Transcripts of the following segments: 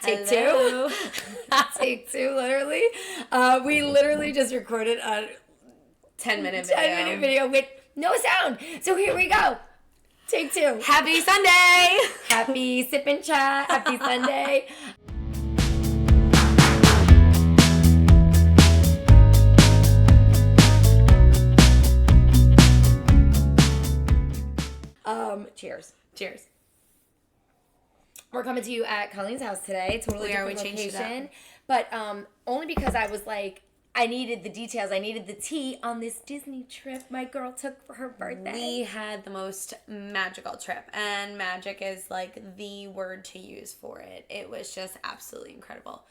Take Hello. two. Take two, literally. We literally just recorded a 10-minute video. 10-minute video with no sound. So here we go. Take two. Happy Sunday. Happy sip and chat. Happy Sunday. Cheers. Cheers. We're coming to you at Colleen's house today. Totally We are. different We changed it location. But only because I was like, I needed the details. I needed the tea on this Disney trip my girl took for her birthday. We had the most magical trip, and magic is like the word to use for it. It was just absolutely incredible.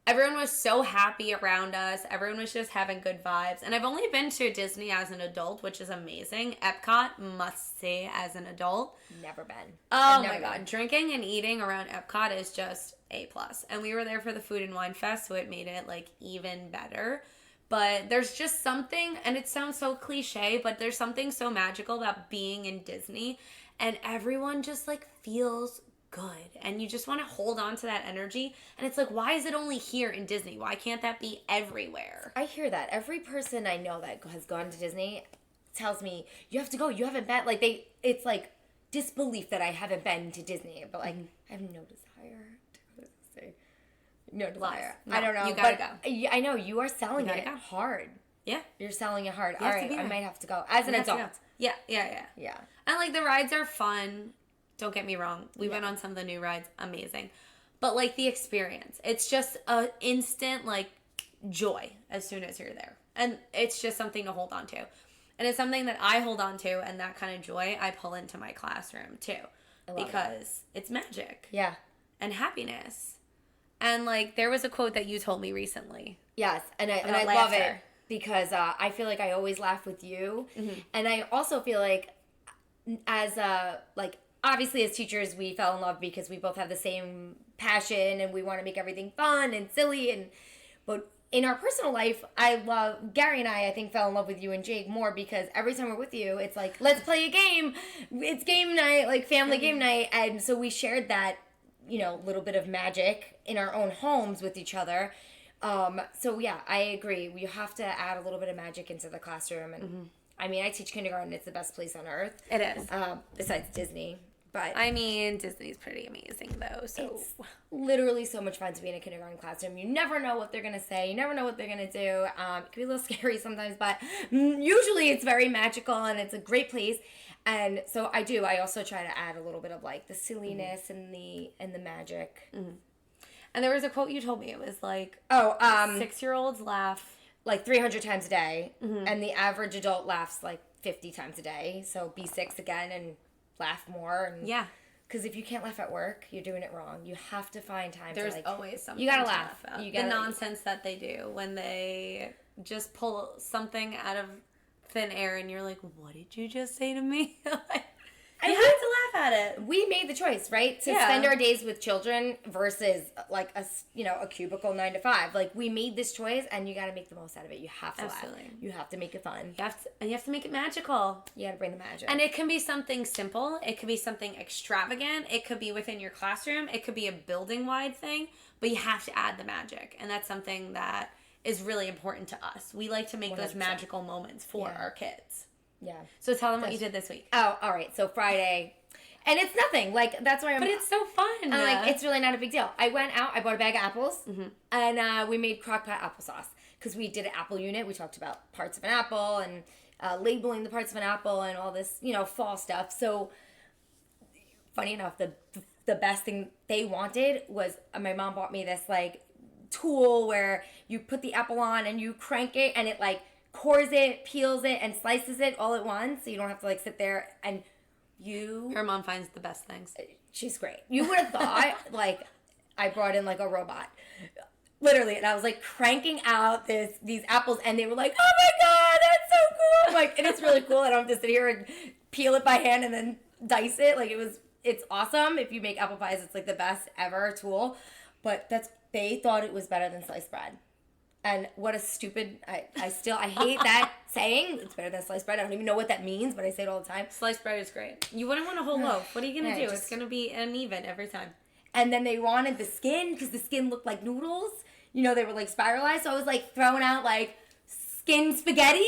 Everyone was so happy around us. Everyone was just having good vibes. And I've only been to Disney as an adult, which is amazing. Epcot, must see as an adult. Never been. Oh Never my God. been. Drinking and eating around Epcot is just A+. And we were there for the Food and Wine Fest, so it made it like even better. But there's just something, and it sounds so cliche, but there's something so magical about being in Disney. And everyone just like feels good, and you just want to hold on to that energy. And it's like, why is it only here in Disney? Why can't that be everywhere? I hear that. Every person I know that has gone to Disney tells me, you have to go. You haven't been. Like, it's like disbelief that I haven't been to Disney. But, like, I have no desire to go to Disney. No desire. No, I don't know. you gotta but go. I know. You are selling it go. hard. Yeah. You're selling it hard. You All have to right. be I there. might have to go. As an adult. Yeah. Yeah. And like the rides are fun. Don't get me wrong. We went on some of the new rides. Amazing. But like the experience, it's just a instant like joy as soon as you're there. And it's just something to hold on to. And it's something that I hold on to, and that kind of joy I pull into my classroom too. Because it's magic. Yeah. And happiness. And like there was a quote that you told me recently. Yes, and I About love it laughter. because I feel like I always laugh with you, Mm-hmm. and I also feel like as like obviously as teachers we fell in love because we both have the same passion and we want to make everything fun and silly but in our personal life, I love Gary and I think fell in love with you and Jake more because every time we're with you, it's like let's play a game. It's game night, like family game night, and so we shared that little bit of magic in our own homes with each other. So yeah, I agree. We have to add a little bit of magic into the classroom. And I mean, I teach kindergarten. It's the best place on earth. It is. Besides Disney. But I mean, Disney's pretty amazing though. So it's literally so much fun to be in a kindergarten classroom. You never know what they're going to say. You never know what they're going to do. It can be a little scary sometimes, but usually it's very magical and it's a great place. And so I also try to add a little bit of like the silliness and the magic. And there was a quote you told me. It was like, 6-year-olds laugh like 300 times a day, and the average adult laughs like 50 times a day. So be 6 again and laugh more. And yeah. because if you can't laugh at work, you're doing it wrong. You have to find time. There's to like, always something. you gotta to laugh. About. You gotta, the nonsense that they do when they just pull something out of thin air, and you're like, "What did you just say to me?" You have to laugh at it. We made the choice, right? To spend our days with children versus like a cubicle 9 to 5. Like we made this choice, and you got to make the most out of it. You have to laugh. You have to make it fun. You have to make it magical. You got to bring the magic. And it can be something simple. It could be something extravagant. It could be within your classroom. It could be a building-wide thing. But you have to add the magic, and that's something that is really important to us. We like to make 100%. Those magical moments for our kids. Yeah. So tell them what you did this week. Oh, all right. So Friday, and it's nothing. Like that's why But it's so fun. I'm like, it's really not a big deal. I went out. I bought a bag of apples, and we made crock-pot applesauce because we did an apple unit. We talked about parts of an apple and labeling the parts of an apple and all this, fall stuff. So funny enough, the best thing they wanted was my mom bought me this like tool where you put the apple on and you crank it and it like cores it, peels it, and slices it all at once, so you don't have to like sit there and Her mom finds the best things. She's great. You would have thought like I brought in like a robot, literally, and I was like cranking out these apples, and they were like, "Oh my god, that's so cool!" Like, and it's really cool. I don't have to sit here and peel it by hand and then dice it. Like it's awesome. If you make apple pies, it's like the best ever tool. But they thought it was better than sliced bread. And what a stupid, I hate that saying. It's better than sliced bread. I don't even know what that means, but I say it all the time. Sliced bread is great. You wouldn't want a whole loaf. What are you going to do? It's It's going to be uneven every time. And then they wanted the skin because the skin looked like noodles. You know, they were like spiralized. So I was like throwing out like skin spaghetti.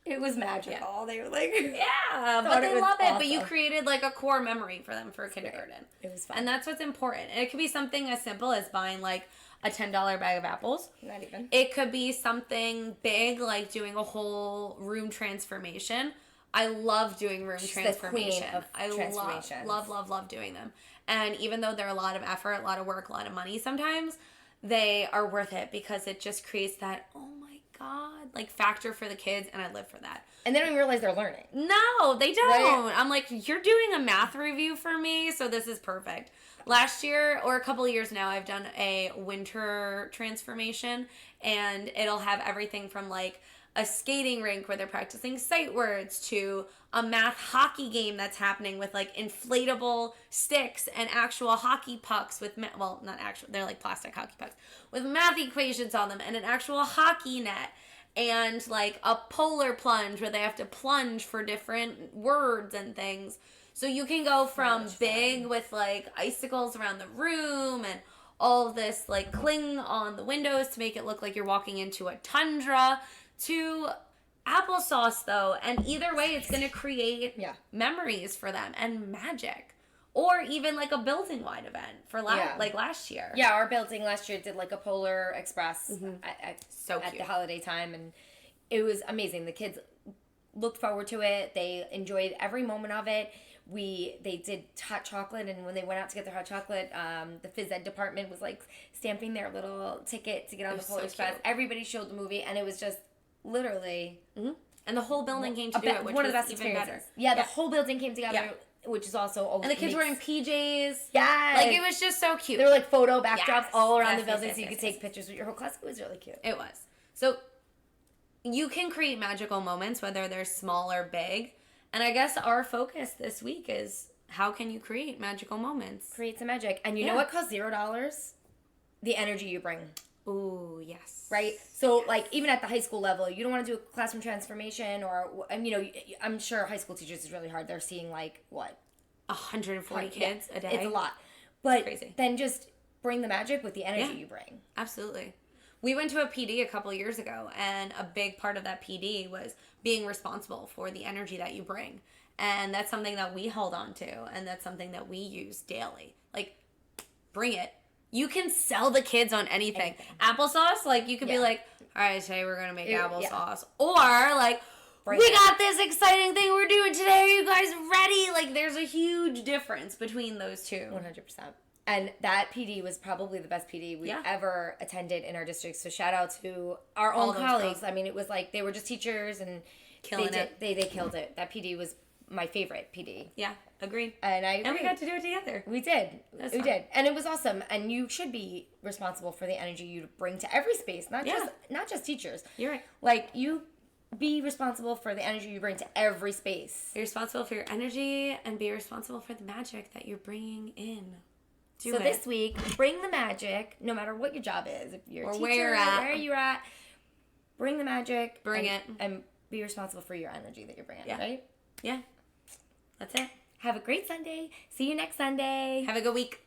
It was magical. Yeah. They were like, yeah, but they love it. awesome. But you created like a core memory for them for kindergarten. It was fun. And that's what's important. And it could be something as simple as buying like a $10 bag of apples. Not even. It could be something big like doing a whole room transformation. I love doing room transformation. The queen of transformations. Love doing them. And even though they're a lot of effort, a lot of work, a lot of money sometimes, they are worth it because it just creates that, oh my God, like factor for the kids, and I live for that. And then we realize they're learning. No, they don't. Right? I'm like, you're doing a math review for me, so this is perfect. Last year, or a couple of years now, I've done a winter transformation, and it'll have everything from like a skating rink where they're practicing sight words to a math hockey game that's happening with like inflatable sticks and actual hockey pucks with well, not actual, they're like plastic hockey pucks with math equations on them, and an actual hockey net, and like a polar plunge where they have to plunge for different words and things. So you can go from big with like icicles around the room and all of this like cling on the windows to make it look like you're walking into a tundra, to applesauce though, and either way it's going to create memories for them and magic. Or even like a building wide event for like last year. Yeah, our building last year did like a Polar Express at the holiday time, and it was amazing. The kids looked forward to it. They enjoyed every moment of it. They did hot chocolate, and when they went out to get their hot chocolate, the phys ed department was like stamping their little ticket to get on the Polar Express. Cute. Everybody showed the movie, and it was just literally and the whole building came to do it, which one of the was best even experiences. better. Yeah, the whole building came together. Yeah. Which is also and the kids were in PJs. Yeah, like it was just so cute. There were like photo backdrops all around Yes, the building, yes, so you yes, could take pictures with your whole class. It was really cute. It was. So you can create magical moments, whether they're small or big. And I guess our focus this week is how can you create magical moments? Create some magic, and you know what costs $0? The energy you bring. Ooh, yes. Right? So, like, even at the high school level, you don't want to do a classroom transformation or, you know, I'm sure high school teachers is really hard. They're seeing, like, what? 140 kids a day. It's a lot. But crazy. Then just bring the magic with the energy you bring. Absolutely. We went to a PD a couple years ago, and a big part of that PD was being responsible for the energy that you bring. And that's something that we hold on to, and that's something that we use daily. Like, bring it. You can sell the kids on anything. Applesauce, like, you could be like, all right, today we're going to make applesauce. Or, like, we got this exciting thing we're doing today. Are you guys ready? Like, there's a huge difference between those two. 100%. And that PD was probably the best PD we've ever attended in our district. So shout out to our own colleagues. I mean, it was like they were just teachers and they killed it. That PD was my favorite PD. Yeah, agreed. And I agree. And we got to do it together. We did. We did. And it was awesome. And you should be responsible for the energy you bring to every space, not just teachers. You're right. Like, you be responsible for the energy you bring to every space. Be responsible for your energy and be responsible for the magic that you're bringing in. This week, bring the magic, no matter what your job is. If you're a teacher, where you're at, bring the magic. Bring it. And be responsible for your energy that you're bringing, right? Yeah. That's it. Have a great Sunday. See you next Sunday. Have a good week.